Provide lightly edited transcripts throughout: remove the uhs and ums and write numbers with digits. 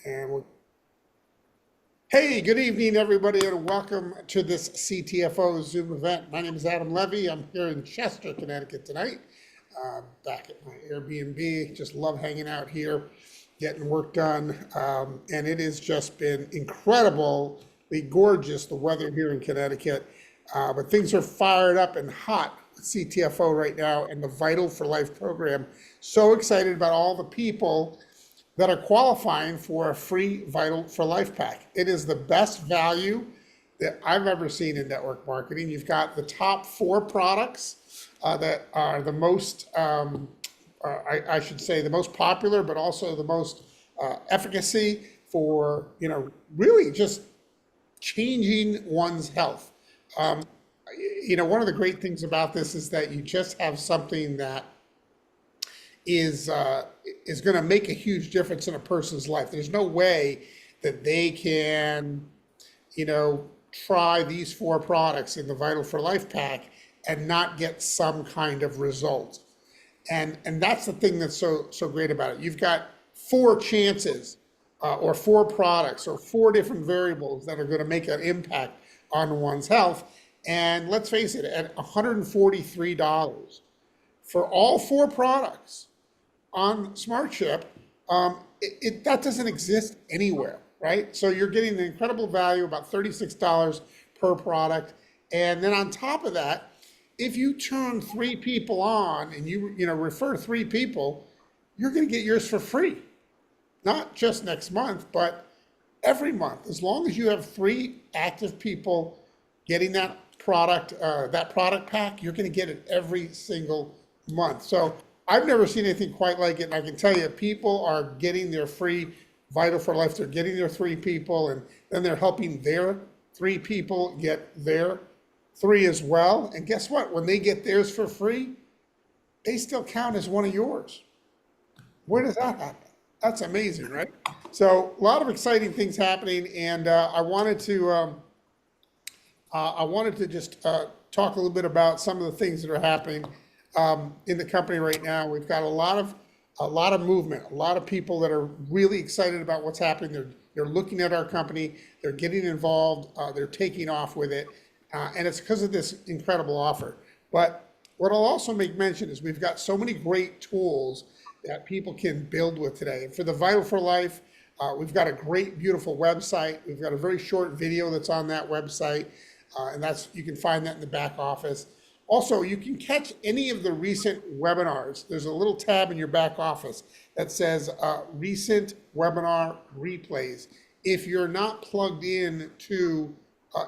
And hey, good evening, everybody, and welcome to this CTFO Zoom event. My name is Adam Levy. I'm here in Chester, Connecticut tonight, back at my Airbnb. Just love hanging out here, getting work done. And it has just been incredibly gorgeous, the weather here in Connecticut. But things are fired up and hot with CTFO right now and the Vital for Life program. So excited about all the people that are qualifying for a free Vital for Life pack. It is the best value that I've ever seen in network marketing. You've got the top 4 products that are the most, I should say, the most popular, but also the most efficacy for, really just changing one's health. One of the great things about this is that you just have something that is going to make a huge difference in a person's life. There's no way that they can, try these 4 products in the Vital for Life pack and not get some kind of result. And that's the thing that's so great about it. You've got 4 chances, or 4 products, or 4 different variables that are going to make an impact on one's health. And let's face it, at $143 for all 4 products on SmartShip, that doesn't exist anywhere, right? So you're getting an incredible value, about $36 per product. And then on top of that, if you turn 3 people on and you refer 3 people, you're going to get yours for free. Not just next month, but every month. As long as you have 3 active people getting that product pack, you're going to get it every single month. So I've never seen anything quite like it, and I can tell you, people are getting their free Vital for Life. They're getting their 3 people, and then they're helping their 3 people get their 3 as well. And guess what? When they get theirs for free, they still count as one of yours. Where does that happen? That's amazing, right? So a lot of exciting things happening, and I wanted to just talk a little bit about some of the things that are happening in the company right now. We've got a lot of movement, a lot of people that are really excited about what's happening. They're looking at our company, they're getting involved, they're taking off with it, and it's because of this incredible offer. But what I'll also make mention is we've got so many great tools that people can build with today. And for the Vital for Life, we've got a great, beautiful website. We've got a very short video that's on that website, and you can find that in the back office. Also, you can catch any of the recent webinars. There's a little tab in your back office that says recent webinar replays. If you're not plugged in to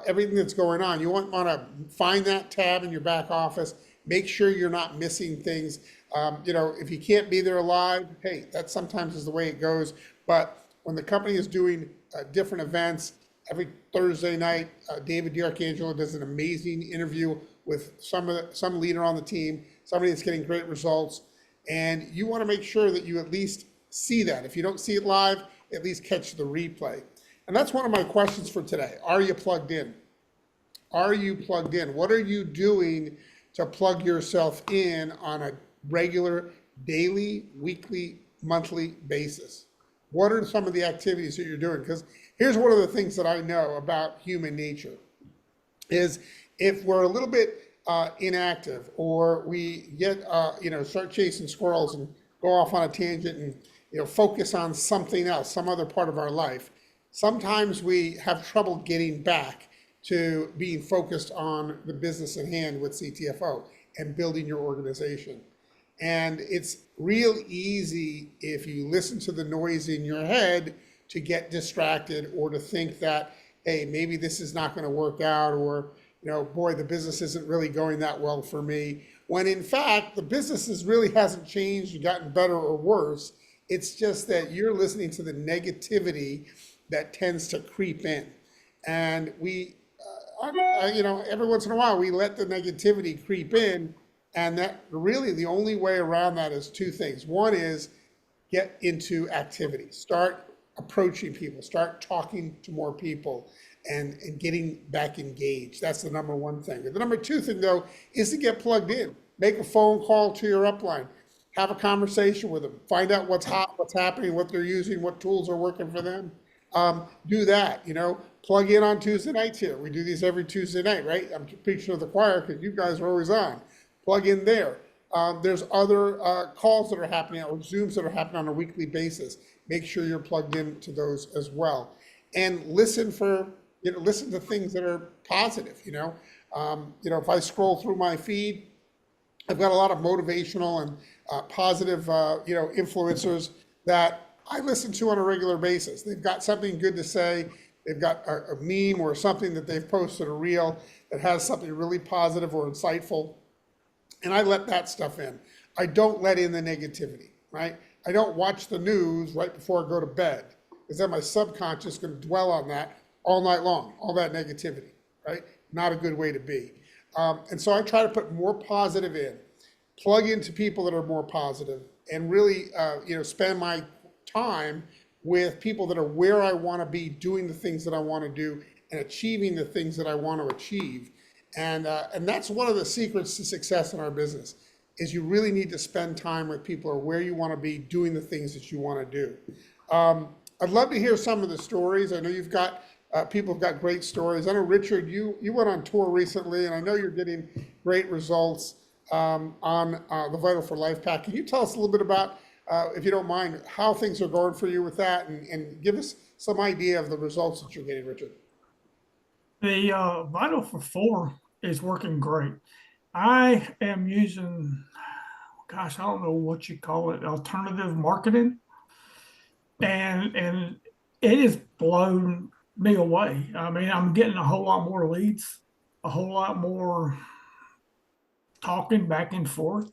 everything that's going on, you want to find that tab in your back office. Make sure you're not missing things. If you can't be there live, hey, that sometimes is the way it goes. But when the company is doing different events, every Thursday night, David D'Arcangelo does an amazing interview with some leader on the team, somebody that's getting great results, and you want to make sure that you at least see that. If you don't see it live, at least catch the replay. And that's one of my questions for today. Are you plugged in? Are you plugged in? What are you doing to plug yourself in on a regular, daily, weekly, monthly basis? What are some of the activities that you're doing? Because here's one of the things that I know about human nature is if we're a little bit inactive, or we get start chasing squirrels and go off on a tangent and focus on something else, some other part of our life, sometimes we have trouble getting back to being focused on the business at hand with CTFO and building your organization. And it's real easy, if you listen to the noise in your head, to get distracted or to think that, hey, maybe this is not going to work out, or boy, the business isn't really going that well for me. When in fact, the business really hasn't changed or gotten better or worse. It's just that you're listening to the negativity that tends to creep in. And we, every once in a while, we let the negativity creep in. And that really the only way around that is 2 things. One is get into activity, start approaching people, start talking to more people, and getting back engaged. That's the number 1 thing. The number 2 thing, though, is to get plugged in. Make a phone call to your upline. have a conversation with them, find out what's hot, what's happening, what they're using, what tools are working for them. Do that, plug in on Tuesday nights here. We do these every Tuesday night, right? I'm preaching to the choir because you guys are always on. Plug in there. There's other calls that are happening or Zooms that are happening on a weekly basis. Make sure you're plugged into those as well. And listen listen to things that are positive, if I scroll through my feed, I've got a lot of motivational and positive, influencers that I listen to on a regular basis. They've got something good to say. They've got a meme or something that they've posted, a reel that has something really positive or insightful, and I let that stuff in. I don't let in the negativity, right? I don't watch the news right before I go to bed, because then my subconscious is going to dwell on that all night long, all that negativity, right? Not a good way to be. And so I try to put more positive in, plug into people that are more positive, and really, spend my time with people that are where I want to be, doing the things that I want to do, and achieving the things that I want to achieve. And that's one of the secrets to success in our business, is you really need to spend time with people who are where you want to be, doing the things that you want to do. I'd love to hear some of the stories. I know you've got people have got great stories. I know, Richard, you went on tour recently, and I know you're getting great results on the Vital for Life Pack. Can you tell us a little bit about, if you don't mind, how things are going for you with that, and give us some idea of the results that you're getting, Richard? The Vital for 4 is working great. I am using, gosh, I don't know what you call it, alternative marketing, and it has blown me away. I mean, I'm getting a whole lot more leads, a whole lot more talking back and forth.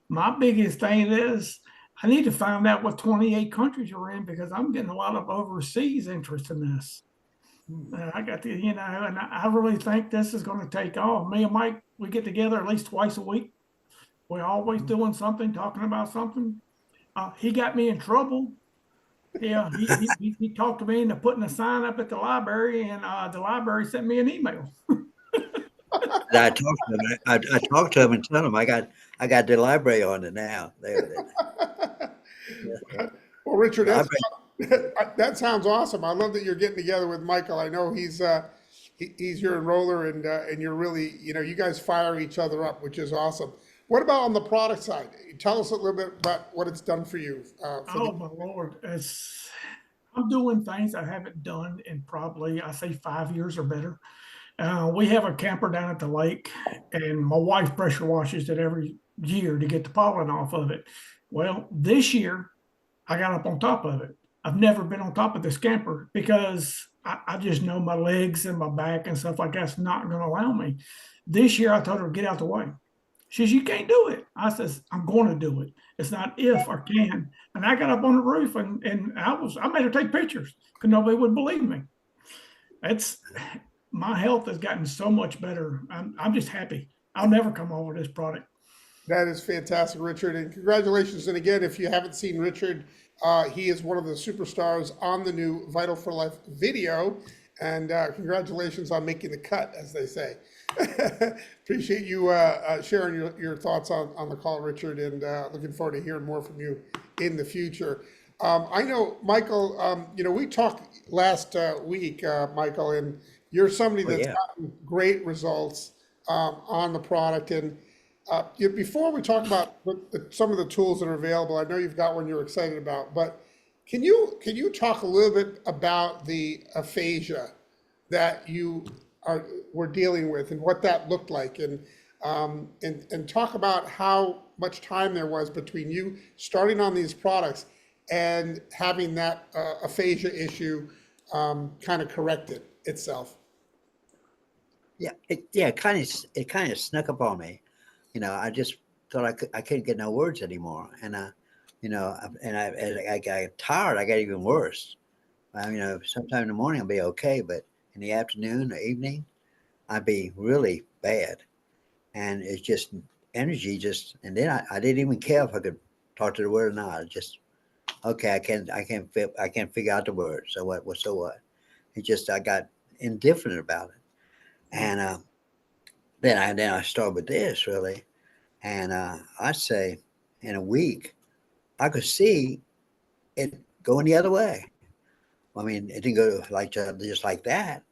My biggest thing is I need to find out what 28 countries you're in, because I'm getting a lot of overseas interest in this. I got the, and I really think this is going to take off. Me and Mike, we get together at least twice a week. We're always doing something, talking about something. He got me in trouble. Yeah, he talked to me into putting a sign up at the library, and the library sent me an email. I talked to him. I talked to him and told him I got the library on it now. Well, Richard, Library. that sounds awesome. I love that you're getting together with Michael. I know he's your enroller, and you're really, you guys fire each other up, which is awesome. What about on the product side? Tell us a little bit about what it's done for you. Oh my Lord, I'm doing things I haven't done in probably, I say, 5 years or better. We have a camper down at the lake, and my wife pressure washes it every year to get the pollen off of it. Well, this year I got up on top of it. I've never been on top of this camper because I just know my legs and my back and stuff like that's not going to allow me. This year I told her, get out the way. She says, you can't do it. I says, I'm going to do it. It's not if or can. And I got up on the roof, and I made her take pictures because nobody would believe me. It's My health has gotten so much better. I'm just happy. I'll never come over this product. That is fantastic, Richard, and congratulations. And again, if you haven't seen Richard, he is one of the superstars on the new Vital for Life video. And congratulations on making the cut, as they say. Appreciate you sharing your thoughts on the call, Richard, and looking forward to hearing more from you in the future. I know, Michael, we talked last week, Michael, and you're somebody Oh that's yeah. gotten great results on the product. And before we talk about some of the tools that are available, I know you've got one you're excited about, but can you talk a little bit about the aphasia that you were dealing with, and what that looked like, and talk about how much time there was between you starting on these products and having that aphasia issue kind of corrected itself. Yeah. It kind of snuck up on me. I just thought I couldn't get no words anymore, and as I got tired, I got even worse. Sometime in the morning I'll be okay, but in the afternoon or evening, I'd be really bad, and it's just energy. And then I didn't even care if I could talk to the word or not. Just okay. I can't figure out the word. So what? So what? It just I got indifferent about it, and then I started with this really, and I say. in a week, I could see it going the other way. I mean, it didn't go like just like that,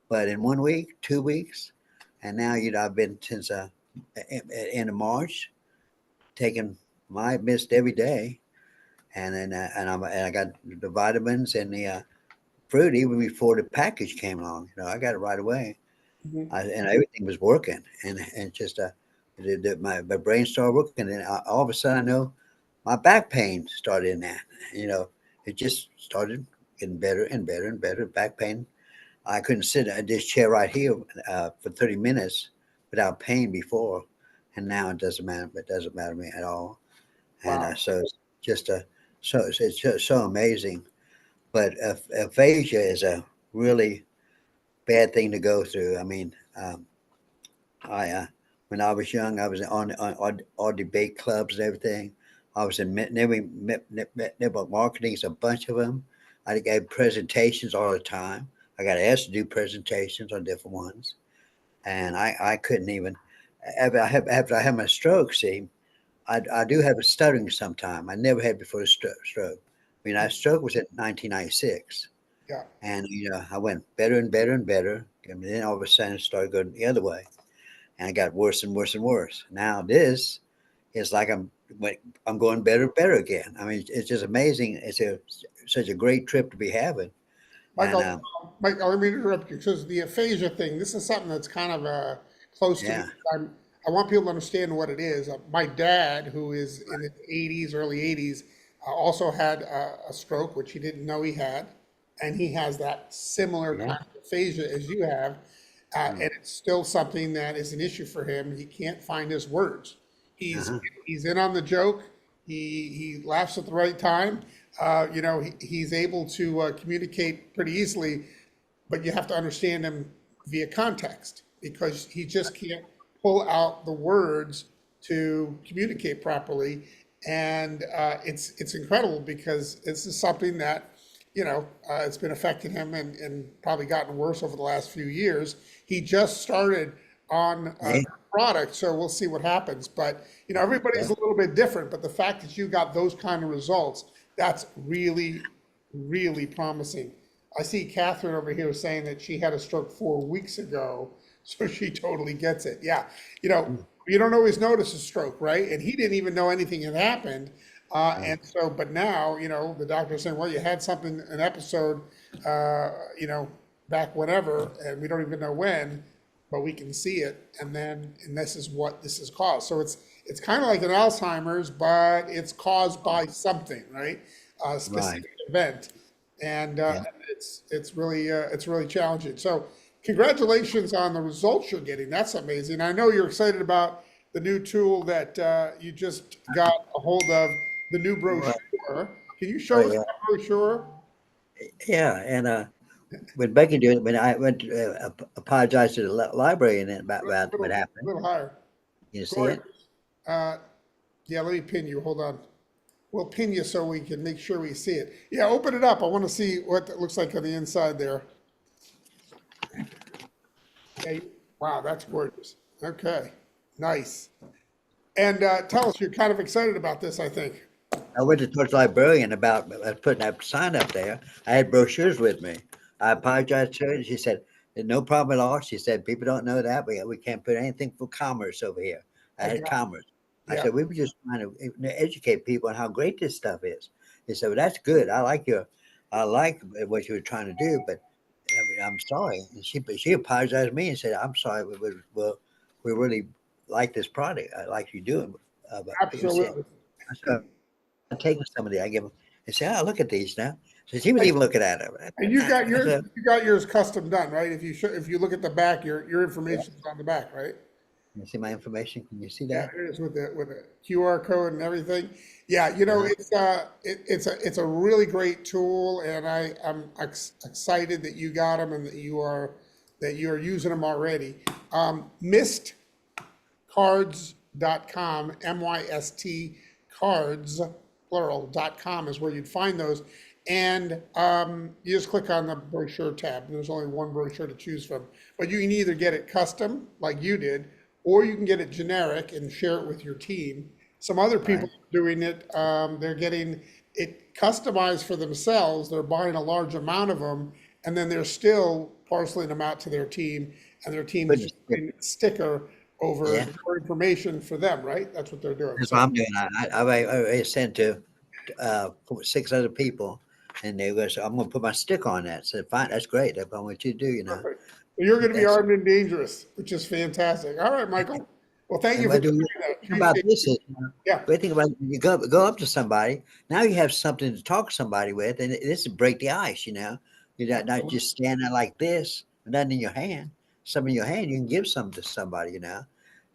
but in 1 week, 2 weeks, and now I've been since end of March taking my mist every day, and then and I got the vitamins and the fruit even before the package came along. I got it right away, Mhm. and everything was working, and just my brain started working, and all of a sudden I know my back pain started in that. It just started getting better and better and better. Back pain. I couldn't sit at this chair right here for 30 minutes without pain before, and now it doesn't matter. It doesn't matter to me at all. And Wow. so it's just it's just so amazing. But aphasia is a really bad thing to go through. I mean, I when I was young, I was on all debate clubs and everything. I was in network marketing, a bunch of them. I gave presentations all the time. I got asked to do presentations on different ones, and I couldn't even. After I had my stroke, see, I do have a stuttering sometime. I never had before the stroke. I mean, I stroke was in 1996, Yeah. and I went better and better and better, and then all of a sudden it started going the other way, and it got worse and worse and worse. Now this is like I'm going better and better again. I mean, it's just amazing. It's such a great trip to be having, and Michael, let me interrupt you because the aphasia thing, this is something that's kind of close to me. yeah, I want people to understand what it is. My dad, who is in his 80s, early 80s, also had a stroke, which he didn't know he had. And he has that similar yeah, kind of aphasia as you have. mm, And it's still something that is an issue for him. He can't find his words. He's uh-huh, he's in on the joke. He laughs at the right time. He's able to communicate pretty easily, but you have to understand him via context because he just can't pull out the words to communicate properly. And it's incredible because this is something that it's been affecting him and probably gotten worse over the last few years. He just started on yeah, product, so we'll see what happens. But everybody's yeah, a little bit different. But the fact that you got those kind of results, that's really, really promising. I see Catherine over here saying that she had a stroke 4 weeks ago, so she totally gets it. Yeah, mm, you don't always notice a stroke, right? And he didn't even know anything had happened. right, And so, but now, the doctor's saying, well, you had something, an episode, uh, you know, back whenever, and we don't even know when, but we can see it. And this is what this is caused. So it's kind of like an Alzheimer's, but it's caused by something, right? A right, specific event. And yeah. it's really challenging. So congratulations on the results you're getting. That's amazing. I know you're excited about the new tool that you just got a hold of, the new Right. brochure. Can you Oh show us yeah, that brochure? yeah. And when Becky did it, when I went to apologize to the library and then about what happened. Little higher. You see Gloria, it? uh, yeah, let me pin you. Hold on. We'll pin you so we can make sure we see it. Yeah, open it up. I want to see what it looks like on the inside there. Okay. Wow, that's gorgeous. Okay, nice. And tell us, you're kind of excited about this, I think. I went to the librarian about putting that sign up there. I had brochures with me. I apologized to her. She said, no problem at all. She said, people don't know that. We can't put anything for commerce over here. I I had got, commerce. I yeah, said, we were just trying to educate people on how great this stuff is. He said, well, that's good. I like what you were trying to do, but I mean, I'm sorry. And she apologized to me and said, I'm sorry. We really like this product. I like you doing. But you said, absolutely. I said, taking some of the I give them and say, "Oh, look at these now." So she was even looking at them. And you got I yours, said, you got yours custom done, right? If you look at the back, your "Yeah." information's on the back, right? You see my information? Can you see Yeah, that? it is with the QR code and everything. Yeah, Uh-huh. it's a really great tool, and I'm excited that you got them and that you are using them already. Mistcards.com, MYST cards plural.com is where you'd find those. And you just click on the brochure tab. There's only one brochure to choose from. But you can either get it custom, like you did, or you can get it generic and share it with your team. Some other people Right. are doing it. They're getting it customized for themselves. They're buying a large amount of them, and then they're still parceling them out to their team, and their team is Putting a just stick. putting a sticker over Yeah, your information for them, right? That's what they're doing. that's what So I'm doing. I sent to 6 other people, and they was I'm gonna put my stick on that. So fine, that's great. That's what I want you to do. perfect. So you're going to be That's armed and dangerous, which is fantastic. All right, Michael. Well, thank and you for what do doing we that. think about Appreciate this you. is Yeah. great thing about you go up to somebody. Now you have something to talk to somebody with, and this is break the ice. You're not just standing there like this, with nothing in your hand. Some in your hand, you can give some to somebody.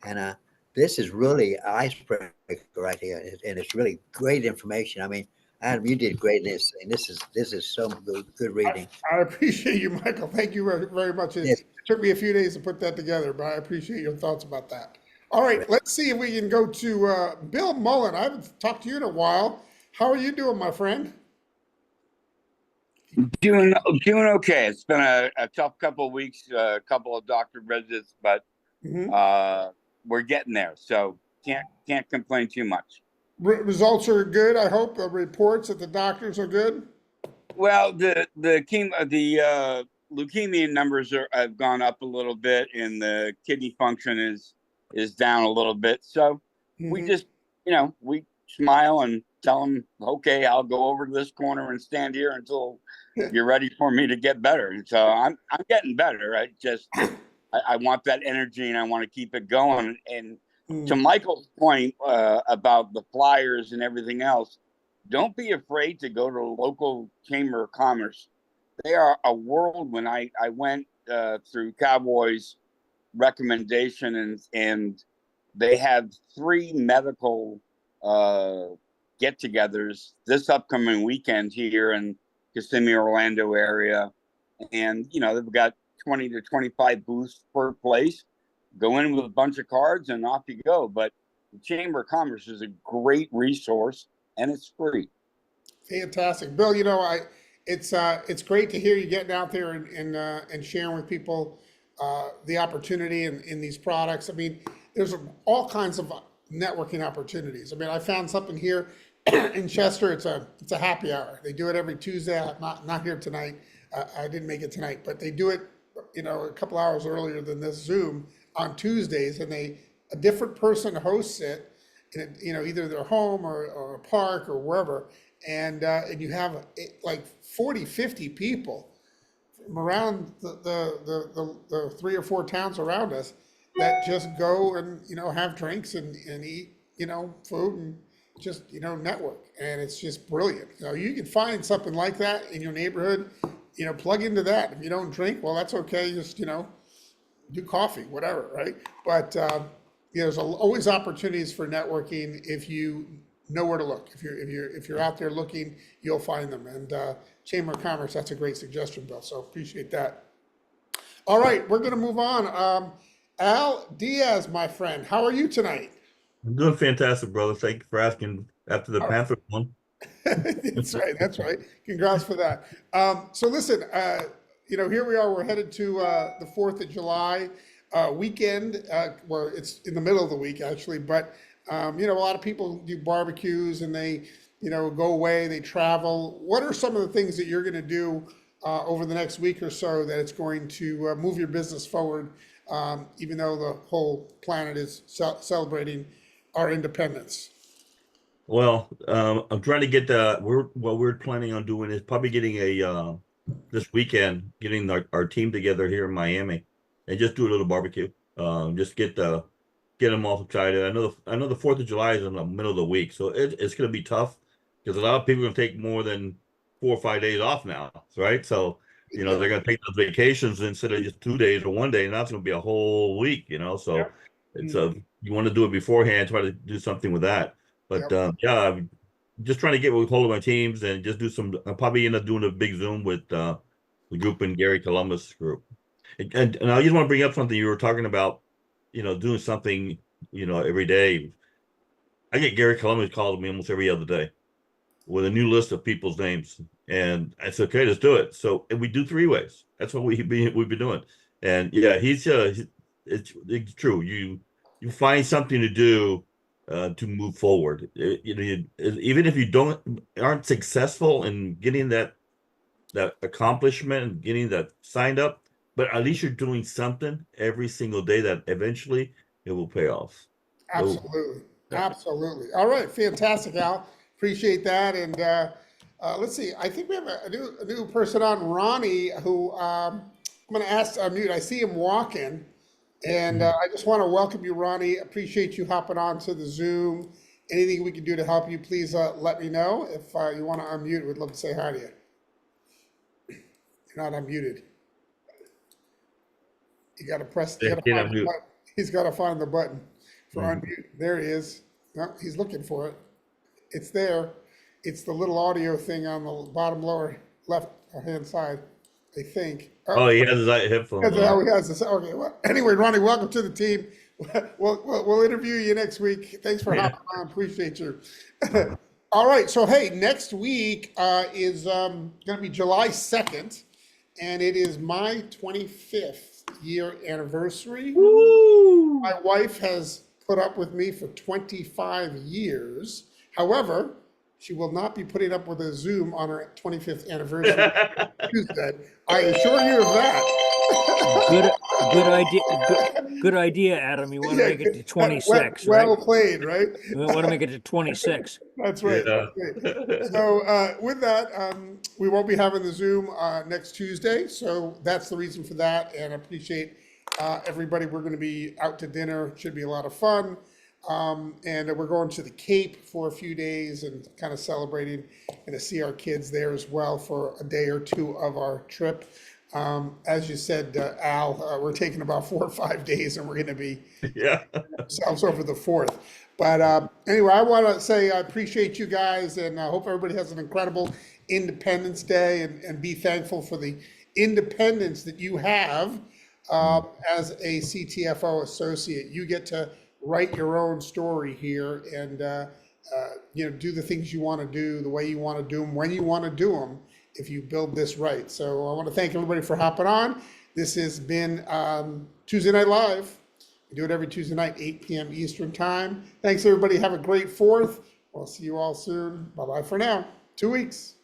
And this is really an icebreaker right here, and it's really great information. I mean, Adam, you did great in this, and this is so good reading. I appreciate you, Michael. Thank you very, very much. It Yes, took me a few days to put that together, but I appreciate your thoughts about that. All right, let's see if we can go to Bill Mullen. I haven't talked to you in a while. How are you doing, my friend? Doing okay. It's been a tough couple of weeks, a couple of doctor visits, but Hmm. we're getting there. So can't complain too much. Results are good, I hope. Reports that the doctors are good. Well, the leukemia numbers have gone up a little bit, and the kidney function is down a little bit. So we Hmm. just we smile and tell them, okay, I'll go over to this corner and stand here until you're ready for me to get better. And so I'm getting better. I want that energy and I want to keep it going. And to Michael's point about the flyers and everything else, don't be afraid to go to a local chamber of commerce. They are a world. When I went through Cowboys recommendation, and they have 3 medical get-togethers this upcoming weekend here in Kissimmee, Orlando area, and they've got 20 to 25 booths per place. Go in with a bunch of cards and off you go. But the Chamber of Commerce is a great resource, and it's free. Fantastic, Bill. It's great to hear you getting out there and sharing with people the opportunity in these products. I mean, there's all kinds of networking opportunities. I mean, I found something here in Chester. It's a happy hour. They do it every Tuesday. I'm not here tonight. I didn't make it tonight, but they do it, a couple hours earlier than this Zoom on Tuesdays, and a different person hosts it in either their home or a park or wherever, and you have like 40, 50 people from around the 3 or 4 towns around us that just go and have drinks and eat food and just network, and it's just brilliant. You can find something like that in your neighborhood. Plug into that. If you don't drink, well, that's okay. Just do coffee, whatever, right? But there's always opportunities for networking if you know where to look. If you're out there looking, you'll find them. And Chamber of Commerce, that's a great suggestion, Bill. So appreciate that. All right, we're going to move on. Al Diaz, my friend, how are you tonight? I'm doing fantastic, brother. Thank you for asking after the Panther one. That's right. That's right. Congrats for that. So listen, here we are. We're headed to the 4th of July weekend. Well, it's in the middle of the week actually, but a lot of people do barbecues and they, go away. They travel. What are some of the things that you're going to do over the next week or so that it's going to move your business forward, even though the whole planet is celebrating our independence? Well, I'm trying to get what we're planning on doing is probably getting this weekend, getting our team together here in Miami and just do a little barbecue. Just get them all excited. I know the 4th of July is in the middle of the week, so it's going to be tough because a lot of people are going to take more than 4 or 5 days off now, right? So, they're going to take those vacations instead of just 2 days or one day, and that's going to be a whole week, So Yep. it's you want to do it beforehand, try to do something with that. But Yep. yeah, I'm just trying to get with hold of my teams and just do some. I'll probably end up doing a big Zoom with the group in Gary Columbus group. And I just want to bring up something you were talking about, doing something, every day. I get Gary Columbus calling me almost every other day with a new list of people's names, and I said, okay, let's do it. So, and we do 3 ways. That's what we've been doing. And yeah, it's true. You find something to do to move forward. Even if you aren't successful in getting that accomplishment and getting that signed up, but at least you're doing something every single day that eventually it will pay off. Absolutely. Yeah. Absolutely. All right. Fantastic, Al. Appreciate that. And let's see. I think we have a new person on, Ronnie, who I'm going to ask to unmute. I see him walking. And I just want to welcome you, Ronnie. Appreciate you hopping on to the Zoom. Anything we can do to help you, please let me know. If you want to unmute, we'd love to say hi to you. You're not unmuted. You got to press. You gotta find the button. He's got to find the button for unmute. There he is. No, he's looking for it. It's there. It's the little audio thing on the bottom lower left hand side, I think. Oh, he has his headphones That's how on. he has this. Okay. Well, anyway, Ronnie, welcome to the team. We'll interview you next week. Thanks for hopping on. Appreciate you. All right. So, hey, next week is going to be July 2nd, and it is my 25th year anniversary. Woo! My wife has put up with me for 25 years. However, she will not be putting up with a Zoom on her 25th anniversary Tuesday. I assure you of that. Good idea. Good idea, Adam. You want to make it to 26, well right? played, right? You want to make it to 26. That's right. Yeah. That's right. So with that, we won't be having the Zoom next Tuesday. So that's the reason for that. And I appreciate everybody. We're going to be out to dinner. It should be a lot of fun. And we're going to the Cape for a few days and kind of celebrating and to see our kids there as well for a day or two of our trip. As you said, Al, we're taking about 4 or 5 days and we're going to be Yeah. ourselves over the 4th. But anyway, I want to say I appreciate you guys and I hope everybody has an incredible Independence Day and be thankful for the independence that you have as a CTFO associate. You get to write your own story here and do the things you want to do the way you want to do them when you want to do them if you build this right. So I want to thank everybody for hopping on. This has been Tuesday Night Live. We do it every Tuesday night, 8 p.m. Eastern time. Thanks everybody. Have a great 4th. We'll see you all soon. Bye-bye for now. 2 weeks.